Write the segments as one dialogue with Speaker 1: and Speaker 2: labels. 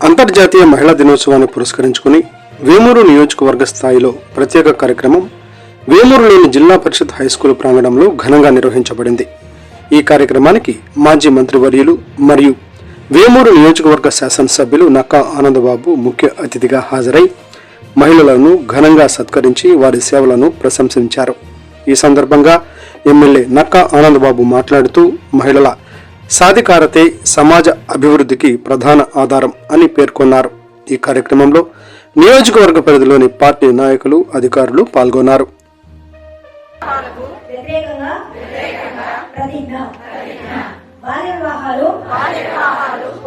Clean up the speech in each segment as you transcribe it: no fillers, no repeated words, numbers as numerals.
Speaker 1: అంతర్జాతీయ మహిళా దినోత్సవాన్ని పురస్కరించుకుని వేమూరు నియోజకవర్గ స్థాయిలో ప్రత్యేక కార్యక్రమం వేమూరులోని జిల్లా పరిషత్ హైస్కూల్ ప్రాంగణంలో ఘనంగా నిర్వహించబడింది. ఈ కార్యక్రమానికి మాజీ మంత్రివర్యులు మరియు వేమూరు నియోజకవర్గ శాసనసభ్యులు నక్కా ఆనందబాబు ముఖ్య అతిథిగా హాజరై మహిళలను ఘనంగా సత్కరించి వారి సేవలను ప్రశంసించారు. ఈ సందర్భంగా ఎమ్మెల్యే నక్కా ఆనందబాబు మాట్లాడుతూ మహిళల సాధికారతే సమాజ అభివృద్ధికి ప్రధాన ఆధారం అని పేర్కొన్నారు. ఈ కార్యక్రమంలో నియోజకవర్గ పరిధిలోని పార్టీ నాయకులు, అధికారులు పాల్గొన్నారు.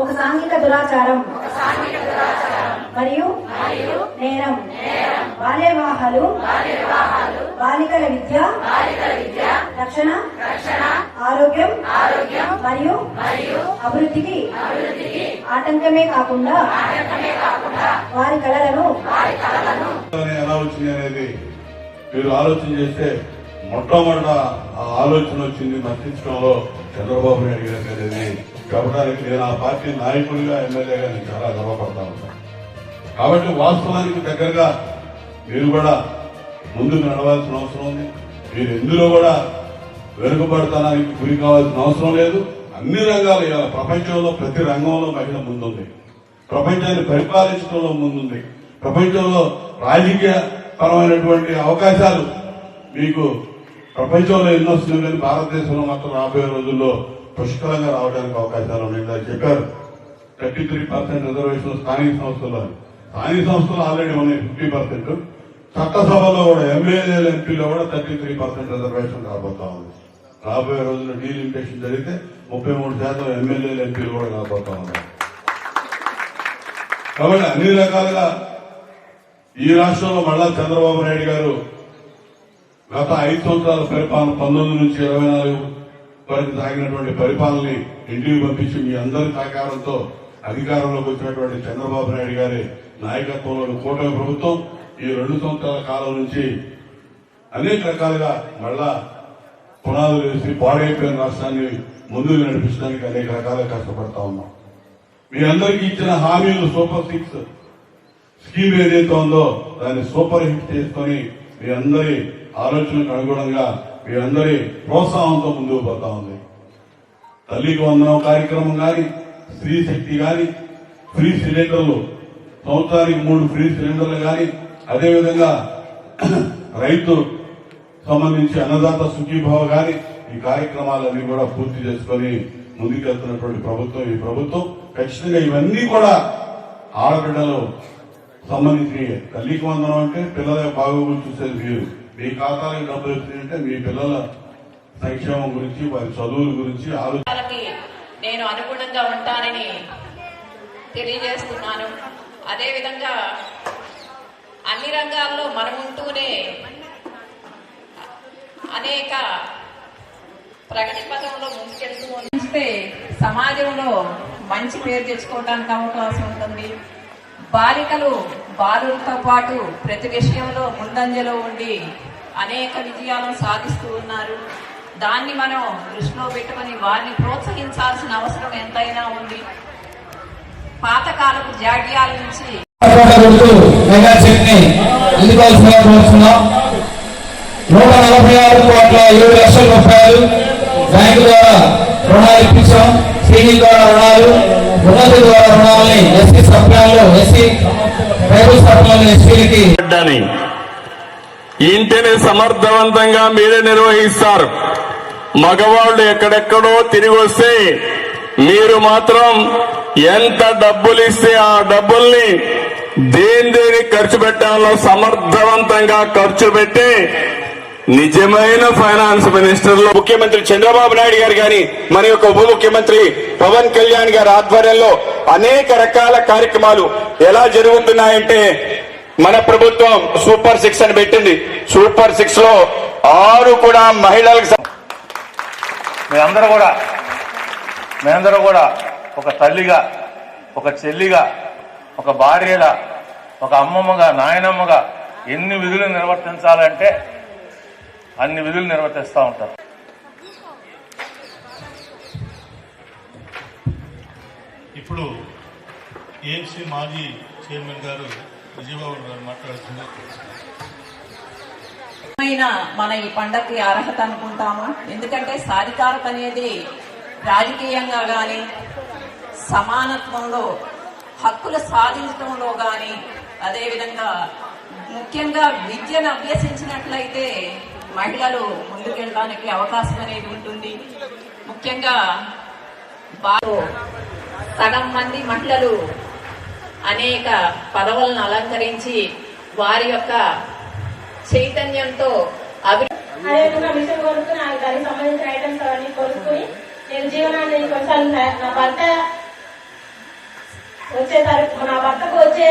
Speaker 2: ఒక సాంఘిక దురాచారం మరియు నేరం. బాల్య వివాహాలు బాలికల విద్య రక్షణ ఆరోగ్యం మరియు అభివృద్ధికి ఆటంకమే కాకుండా వారి కళలను
Speaker 3: ఎలా వచ్చింది అనేది మీరు ఆలోచన చేస్తే మొట్టమొదట ఆ ఆలోచన వచ్చింది మర్చించడంలో చంద్రబాబు నాయుడు గారు అనేది చెప్పడానికి నేను ఆ పార్టీ నాయకుడిగా ఎమ్మెల్యేగా నేను చాలా గర్వపడతా ఉంటాను. కాబట్టి వాస్తవానికి దగ్గరగా మీరు కూడా ముందుకు నడవాల్సిన అవసరం ఉంది. మీరు ఎందులో కూడా వెనుకబడతానికి గురి కావాల్సిన అవసరం లేదు. అన్ని రంగాలు ఇవాళ ప్రపంచంలో ప్రతి రంగంలో మహిళ ముందుంది. ప్రపంచాన్ని పరిపాలించడంలో ముందుంది. ప్రపంచంలో రాజకీయ పరమైనటువంటి అవకాశాలు మీకు ప్రపంచంలో ఎన్నో వస్తున్నాయి, కానీ భారతదేశంలో మాత్రం రాబోయే రోజుల్లో పుష్కలంగా రావడానికి అవకాశాలు ఉన్నాయి. చెప్పారు 33% రిజర్వేషన్ స్థానిక సంస్థల్లో. స్థానిక సంస్థలు ఆల్రెడీ ఉన్నాయి 50%. చట్టసభలో కూడా ఎమ్మెల్యేలు, ఎంపీలో కూడా 33% రిజర్వేషన్ రాబోతా ఉంది. రాబోయే రోజుల్లో డీలిమిటేషన్ జరిగితే 33% ఎమ్మెల్యేలు, ఎంపీలు కూడా రాబోతా ఉన్నారు. కాబట్టి అన్ని రకాలుగా ఈ రాష్ట్రంలో మళ్ళా చంద్రబాబు నాయుడు గారు గత 5 సంవత్సరాల పరిపాలన 19 నుంచి 24 వరకు సాగినటువంటి పరిపాలనని ఇంటికి పంపించి మీ అందరి సహకారంతో అధికారంలోకి వచ్చినటువంటి చంద్రబాబు నాయుడు గారి నాయకత్వంలోని కూటమి ప్రభుత్వం ఈ 2 సంవత్సరాల కాలం నుంచి అనేక రకాలుగా మళ్ళా పునాదులు వేసి పాడైపోయిన రాష్ట్రాన్ని ముందుకు నడిపించడానికి అనేక రకాలుగా కష్టపడతా ఉన్నాం. మీ అందరికీ ఇచ్చిన హామీలు సూపర్ 6 స్కీమ్ ఏదైతే ఉందో దాన్ని సూపర్ హిట్ చేసుకుని మీ అందరి ఆలోచనకు అనుగుణంగా మీ అందరి ప్రోత్సాహంతో ముందుకు పోతా ఉంది. తల్లికి వందనం కార్యక్రమం కానీ, స్త్రీ శక్తి కానీ, ఫ్రీ సిలిండర్లు సంవత్సరానికి 3 ఫ్రీ సిలిండర్లు కానీ, అదేవిధంగా రైతు సంబంధించి అన్నదాత సుఖీభావ కానీ, ఈ కార్యక్రమాలన్నీ కూడా పూర్తి చేసుకుని ముందుకెళ్తున్నటువంటి ప్రభుత్వం ఈ ప్రభుత్వం. ఖచ్చితంగా ఇవన్నీ కూడా ఆడబిడ్డలు సంబంధించి తల్లికి వందనం అంటే పిల్లల బాగోగులు చూసేది మీరు, మీ ఖాతాలకు డబ్బులు వచ్చినాయంటే మీ పిల్లల సంక్షేమం గురించి, వారి చదువుల గురించి
Speaker 4: నేను అనుగుణంగా ఉంటానని తెలియజేస్తున్నాను. అదేవిధంగా అన్ని రంగాల్లో మనం ఉంటూనే అనేక ప్రగతి పథంలో ముందుకెళ్తూ ఉంటే సమాజంలో మంచి పేరు తెచ్చుకోవడానికి అవకాశం ఉంటుంది. బాలికలు బాలులతో పాటు ప్రతి విషయంలో ముందంజలో ఉండి అనేక విజయాలను సాధిస్తూ ఉన్నారు. దాన్ని మనం దృష్టిలో పెట్టుకుని వారిని ప్రోత్సహించాల్సిన అవసరం ఎంతైనా ఉంది. పాతకాలపు జాడ్యాల నుంచి
Speaker 5: 146 కోట్ల 7 లక్షల రూపాయలు బ్యాంకు ద్వారా రుణాలు ఇప్పించాం. సీడీ ద్వారా రుణాలు, ఉన్నతి ద్వారా రుణాలని ఎస్సీ సప్లాన్లో, ఎస్సీ ట్రైబల్ సప్లాన్లో ఎస్సీలకి
Speaker 6: ఇంటిని సమర్థవంతంగా మీరే నిర్వహిస్తారు. మగవాళ్ళు ఎక్కడెక్కడో తిరిగి వస్తే మీరు మాత్రం ఎంత డబ్బులు ఇస్తే ఆ డబ్బుల్ని దేనికి ఖర్చు పెట్టాలో సమర్థవంతంగా ఖర్చు పెట్టి నిజమైన ఫైనాన్స్ మినిస్టర్లో
Speaker 7: ముఖ్యమంత్రి చంద్రబాబు నాయుడు గారు గాని, మన యొక్క ఉప ముఖ్యమంత్రి పవన్ కళ్యాణ్ గారి ఆధ్వర్యంలో అనేక రకాల కార్యక్రమాలు ఎలా జరుగుతున్నాయంటే, మన ప్రభుత్వం సూపర్ 6 అని పెట్టింది. సూపర్ 6 లో 6 కూడా మహిళలకు.
Speaker 8: మేమందరూ కూడా ఒక తల్లిగా, ఒక చెల్లిగా, ఒక భార్యగా, ఒక అమ్మమ్మగా, నాయనమ్మగా ఎన్ని విధులు నిర్వర్తించాలంటే అన్ని విధులు నిర్వర్తిస్తూ ఉంటారు.
Speaker 9: ఇప్పుడు ఏఎంసీ మాజీ చైర్మన్ గారు విజయబాబు గారు మాట్లాడుతున్నారు.
Speaker 4: మన ఈ పండగకి అర్హత అనుకుంటాము. ఎందుకంటే సాధికారత అనేది రాజకీయంగా గాని, సమానత్వంలో హక్కులు సాధించడంలో గాని, అదేవిధంగా ముఖ్యంగా విద్యను అభ్యసించినట్లయితే మహిళలు ముందుకెళ్ళడానికి అవకాశం అనేది ఉంటుంది. ముఖ్యంగా సగం మంది మహిళలు అనేక పదవులను అలంకరించి వారి యొక్క చైతన్యంతో
Speaker 2: అదేవిధంగా మిషన్ కొనుక్కుని దానికి సంబంధించిన ఐటమ్స్ అవన్నీ కొనుక్కుని నేను జీవనాన్ని కొనసాగుతాను. నా భర్త వచ్చేసరికి నా భర్తకు వచ్చే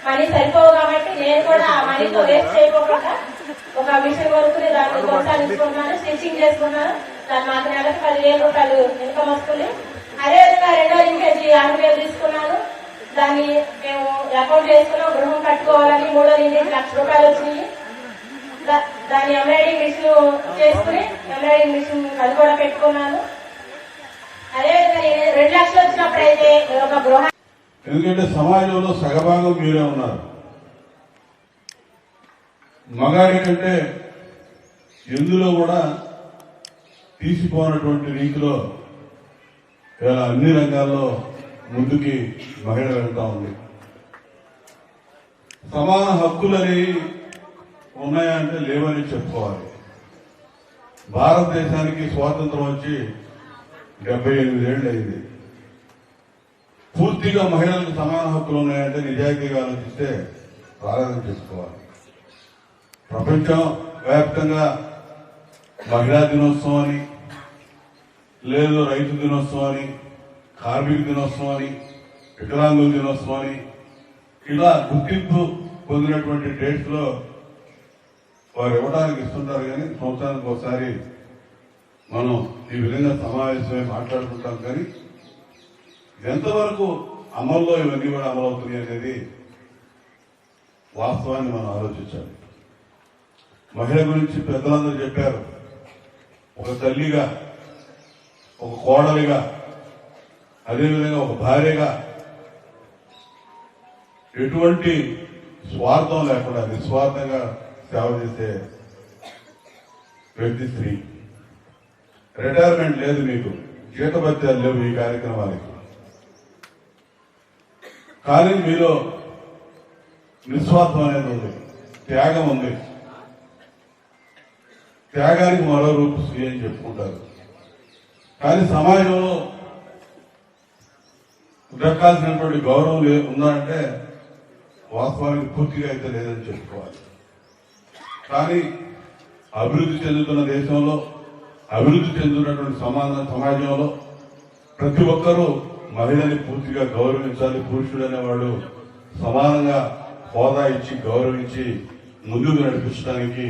Speaker 2: మనీ సరిపోవు కాబట్టి నేను కూడా ఆ మనీతో వేస్ట్ చేయకుండా ఒక మిషన్ కొనుక్కుని దాన్ని కొనసాగించుకున్నాను, స్టిచ్చింగ్ చేసుకున్నాను. దాని మాకు నెలకు 10,000 రూపాయలు ఇన్కమ్ వస్తుంది. అదేవిధంగా రెండో లింకేజీ 6,000 తీసుకున్నాను. దాన్ని మేము అకౌంట్ చేసుకున్నాం. గృహం కట్టుకోవాలని మూడో లింకేజీ 1,00,000 రూపాయలు వచ్చినాయి. దాన్ని ఎంబ్రాయిడింగ్ మిషన్ చేసుకుని ఎంబ్రాయిడింగ్ మిషన్ అది కూడా పెట్టుకున్నాను. అదేవిధంగా 2 లక్షలు వచ్చినప్పుడైతే ఒక గృహ,
Speaker 3: ఎందుకంటే సమాజంలో సగభాగం మీరే ఉన్నారు. మగాడి కంటే ఎందులో కూడా తీసిపోయినటువంటి రీతిలో ఇలా అన్ని రంగాల్లో ముందుకి మహిళ వెళ్తా ఉంది. సమాన హక్కులని ఉన్నాయంటే లేవని చెప్పుకోవాలి. భారతదేశానికి స్వాతంత్రం వచ్చి 78 ఏళ్ళు అయింది. పూర్తిగా మహిళలకు సమాన హక్కులు ఉన్నాయంటే నిజాయితీగా ఆలోచిస్తే రాలేదని చెప్పుకోవాలి. ప్రపంచం వ్యాప్తంగా మహిళా దినోత్సవం అని, లేదు రైతు దినోత్సవం అని, కార్మిక దినోత్సవం అని, వికలాంగుల దినోత్సవం అని, ఇలా గుర్తింపు పొందినటువంటి డేట్స్ లో వారు ఇవ్వడానికి ఇస్తుంటారు. కానీ సంవత్సరానికి ఒకసారి మనం ఈ విధంగా సమావేశమై మాట్లాడుకుంటాం. కానీ ఎంతవరకు అమల్లో ఇవన్నీ కూడా అమలవుతున్నాయి అనేది వాస్తవాన్ని మనం ఆలోచించాలి. మహిళ గురించి పెద్దలందరూ చెప్పారు. ఒక తల్లిగా, ఒక కోడలిగా, అదేవిధంగా ఒక భార్యగా ఎటువంటి స్వార్థం లేకుండా నిస్వార్థంగా సేవ చేసే వ్యక్తి స్త్రీ. రిటైర్మెంట్ లేదు, మీకు జీతభత్యాలు లేవు ఈ కార్యక్రమాలకి. కానీ మీలో నిస్వార్థం అనేది ఉంది, త్యాగం ఉంది. త్యాగానికి మరో రూపు స్త్రీ అని చెప్పుకుంటారు. కానీ సమాజంలో దక్కాల్సినటువంటి గౌరవం ఉందంటే వాస్తవానికి పూర్తిగా అయితే లేదని చెప్పుకోవాలి. కానీ అభివృద్ధి చెందుతున్న దేశంలో, అభివృద్ధి చెందుతున్నటువంటి సమాజంలో ప్రతి ఒక్కరూ మహిళని పూర్తిగా గౌరవించాలి. పురుషుడు అనేవాడు సమానంగా హోదా ఇచ్చి గౌరవించి ముందుకు నడిపించడానికి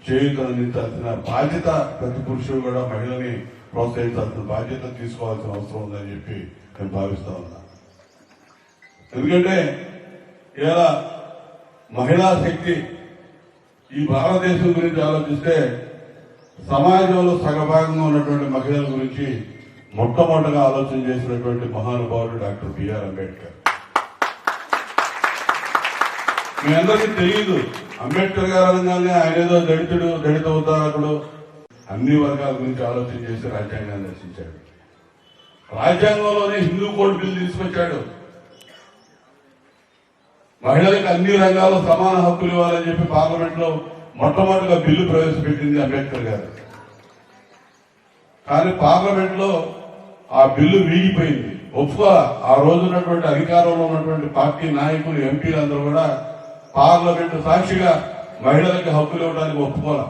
Speaker 3: చేయూతనందించాల్సిన బాధ్యత ప్రతి పురుషుడు కూడా మహిళని ప్రోత్సహించాల్సిన బాధ్యత తీసుకోవాల్సిన అవసరం ఉందని చెప్పి నేను భావిస్తా ఉన్నా. ఎందుకంటే ఇలా మహిళా శక్తి ఈ భారతదేశం గురించి ఆలోచిస్తే సమాజంలో సగభాగంగా ఉన్నటువంటి మహిళల గురించి మొట్టమొదటిగా ఆలోచన చేసినటువంటి మహానుభావుడు డాక్టర్ బిఆర్ అంబేద్కర్. మీ అందరికీ తెలియదు, అంబేద్కర్ గారు అనగానే ఆయన ఏదో దళిత ఉద్ధారకుడు, అన్ని వర్గాల గురించి ఆలోచన చేసి రాజ్యాంగాన్ని రచించాడు. రాజ్యాంగంలోనే హిందూ కోడ్ బిల్ తీసుకొచ్చాడు. మహిళలకు అన్ని రంగాల్లో సమాన హక్కులు ఇవ్వాలని చెప్పి పార్లమెంట్ లో మొట్టమొదటిగా బిల్లు ప్రవేశపెట్టింది అంబేద్కర్ గారు. కానీ పార్లమెంట్ లో ఆ బిల్లు వీగిపోయింది, ఒప్పుకోవాలి. ఆ రోజు ఉన్నటువంటి అధికారంలో ఉన్నటువంటి పార్టీ నాయకులు, ఎంపీలందరూ కూడా పార్లమెంటు సాక్షిగా మహిళలకు హక్కులు ఇవ్వడానికి ఒప్పుకోవాలి.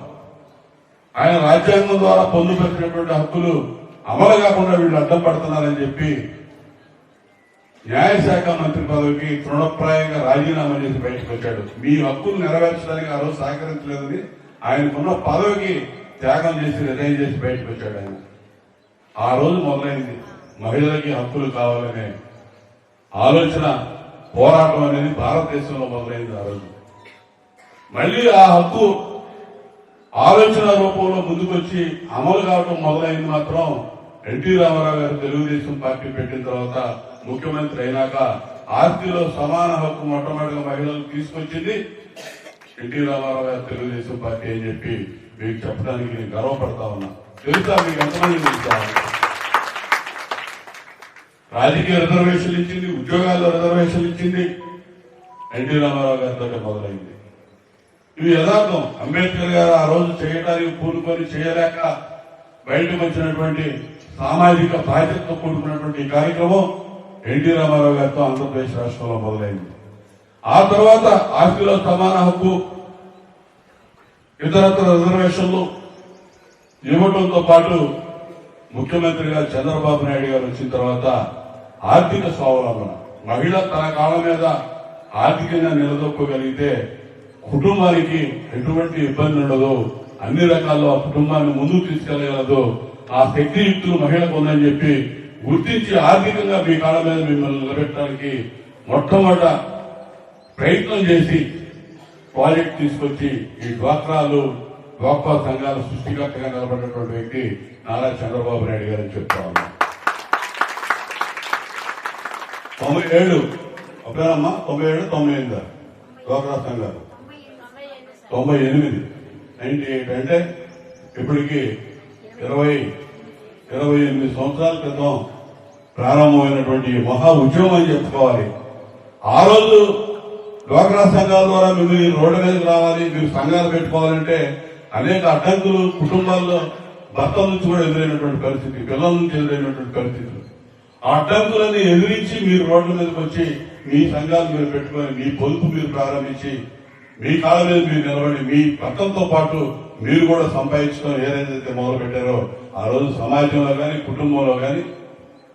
Speaker 3: ఆయన రాజ్యాంగం ద్వారా పొందుపరిచినటువంటి హక్కులు అమలు కాకుండా వీళ్ళు అడ్డం పడుతున్నారని చెప్పి న్యాయశాఖ మంత్రి పదవికి తృణప్రాయంగా రాజీనామా చేసి బయటకు వచ్చాడు. మీ హక్కులు నెరవేర్చడానికి ఆ రోజు సహకరించలేదని ఆయనకున్న పదవికి త్యాగం చేసి రిజైన్ చేసి బయటకు వచ్చాడు ఆయన. ఆ రోజు మొదలైంది మహిళలకి హక్కులు కావాలనే ఆలోచన, పోరాటం అనేది భారతదేశంలో మొదలైంది ఆ రోజు. మళ్లీ ఆ హక్కు ఆలోచన రూపంలో ముందుకొచ్చి అమలు కావడం మొదలైంది మాత్రం ఎన్టీ రామారావు గారు తెలుగుదేశం పార్టీ పెట్టిన తర్వాత ముఖ్యమంత్రి అయినాక ఆస్తిలో సమాన హక్కు మొట్టమొదటిగా మహిళలు తీసుకొచ్చింది ఎన్టీ రామారావు గారు తెలుగుదేశం పార్టీ అని చెప్పి మీకు చెప్పడానికి నేను గర్వపడతా ఉన్నా. తెలుసా మీకు ఎంతమంది తెలుసా? రాజకీయ రిజర్వేషన్లు ఇచ్చింది, ఉద్యోగాల్లో రిజర్వేషన్లు ఇచ్చింది ఎన్టీ రామారావు గారితో మొదలైంది. ఇవి యథార్థం. అంబేద్కర్ గారు ఆ రోజు చేయడానికి పూనుకొని చేయలేక బయటకు వచ్చినటువంటి సామాజిక బాధ్యతతో కూడుకున్నటువంటి కార్యక్రమం ఎన్టీ రామారావు గారితో ఆంధ్రప్రదేశ్ రాష్ట్రంలో మొదలైంది. ఆ తర్వాత ఆస్తిలో సమాన హక్కు, ఇతరత్ర రిజర్వేషన్లు ఇవ్వడంతో పాటు ముఖ్యమంత్రిగా చంద్రబాబు నాయుడు గారు వచ్చిన తర్వాత ఆర్థిక స్వావలంబన, మహిళ తన కాళ్ళ మీద ఆర్థికంగా నిలదొక్కగలిగితే కుటుంబానికి ఎటువంటి ఇబ్బంది ఉండదు, అన్ని రకాల్లో ఆ కుటుంబాన్ని ముందుకు తీసుకెళ్లగలదు, ఆ శక్తియుక్తులు మహిళకు ఉందని చెప్పి గుర్తించి ఆర్థికంగా మీ కాళ్ళ మీద మిమ్మల్ని నిలబెట్టడానికి మొట్టమొదట ప్రయత్నం చేసి ప్రాజెక్ట్ తీసుకొచ్చి ఈ డ్వాక్రా సంఘాల సృష్టికర్తగా నిలబడినటువంటి వ్యక్తి నారా చంద్రబాబు నాయుడు గారని చెప్తా ఉన్నా. 97 అప్పుడేనమ్మా 97 98 డ్వాక్రా సంఘాలు 98 98 అంటే ఇప్పటికి 28 సంవత్సరాల క్రితం ప్రారంభమైనటువంటి మహా ఉద్యమం అని చెప్పుకోవాలి. ఆ రోజు డ్వాక్రా సంఘాల ద్వారా మిమ్మల్ని రోడ్డు మీదకి రావాలి, మీరు సంఘాలు పెట్టుకోవాలంటే అనేక అడ్డంకులు కుటుంబాల్లో భర్తల నుంచి కూడా ఎదురైనటువంటి పరిస్థితి, పిల్లల నుంచి ఎదురైనటువంటి పరిస్థితులు. ఆ అడ్డంకులన్నీ ఎదిరించి మీరు రోడ్ల మీదకి వచ్చి మీ సంఘాలు మీరు పెట్టుకొని మీ పొదుపు మీరు ప్రారంభించి మీ కాళ్ళ మీద మీరు నిలబడి మీ భర్తలతో పాటు మీరు కూడా సంపాదించడం ఏదైతే మొదలు పెట్టారో ఆ రోజు సమాజంలో కానీ కుటుంబంలో కానీ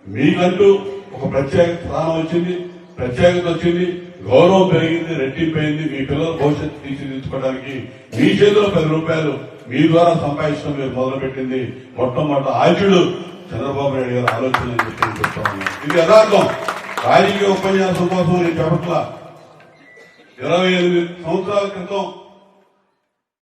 Speaker 3: మీకంటూ ఒక ప్రత్యేక స్థానం వచ్చింది, ప్రత్యేకత వచ్చింది, గౌరవం పెరిగింది, రెట్టింపైంది. మీ పిల్లల భవిష్యత్తు తీర్చిదిద్దుకోవడానికి మీ చేతిలో 10 రూపాయలు మీ ద్వారా సంపాదించడం మీరు మొదలుపెట్టింది మొట్టమొదటి ఆద్యుడు చంద్రబాబు నాయుడు గారు ఆలోచన అని చెప్పి చెప్తా ఉన్నాను. ఇది యథార్థం. రాజకీయ ఉపన్యాసం కోసం నేను చెప్పట్లా. 28 సంవత్సరాల క్రితం